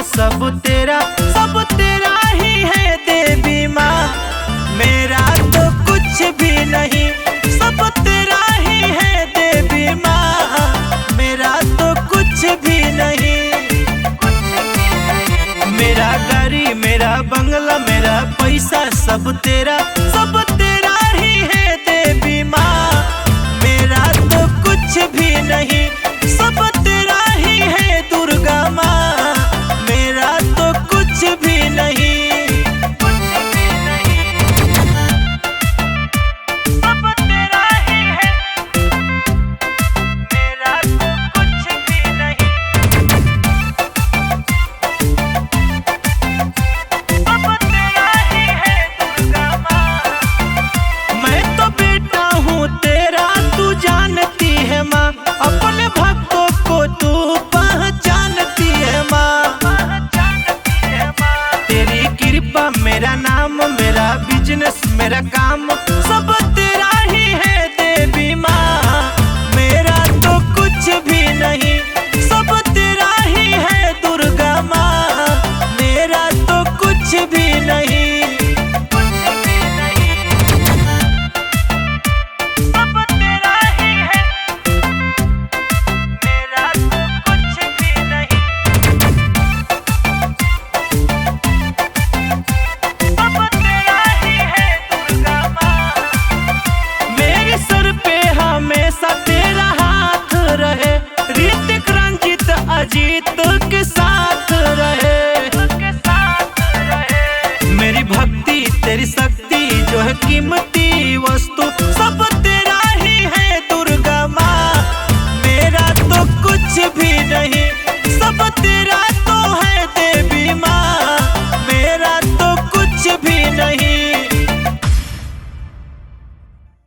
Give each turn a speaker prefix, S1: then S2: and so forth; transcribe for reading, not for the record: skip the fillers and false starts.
S1: सब तेरा ही है देवी माँ। मेरा तो कुछ भी नहीं, सब तेरा ही है देवी माँ। मेरा तो कुछ भी नहीं। मेरा गाड़ी, मेरा बंगला, मेरा पैसा सब तेरा ही है देवी माँ। मेरा तो कुछ भी नहीं, सब तेरा ही है दुर्गा माँ। मेरा तो कुछ भी नहीं। सब तेरा ही है, मेरा तो कुछ भी नहीं। सब तेरा ही है दुर्गा माँ। मैं तो बेटा हूँ तेरा, तू जानती है माँ। अपने भक्तों को तू पहचानती है माँ। तेरी कृपा, मेरा नाम, मेरा बिजनेस, मेरा काम सब तेरा ही है देवी माँ। मेरा तो कुछ भी नहीं, सब तेरा ही है दुर्गा माँ। मेरा तो कुछ भी नहीं। सब तेरा ही है, मेरा तो कुछ भी नहीं। सब तेरा ही है दुर्गा माँ। मेरे सर पे हमेशा तेरा हाथ रहे, ऋतिक रंजित अजीत के साथ रहे। मेरी भक्ति, तेरी शक्ति जो है कीमती वस्तु, सब तेरा ही है दुर्गा माँ। मेरा तो कुछ भी नहीं, सब तेरा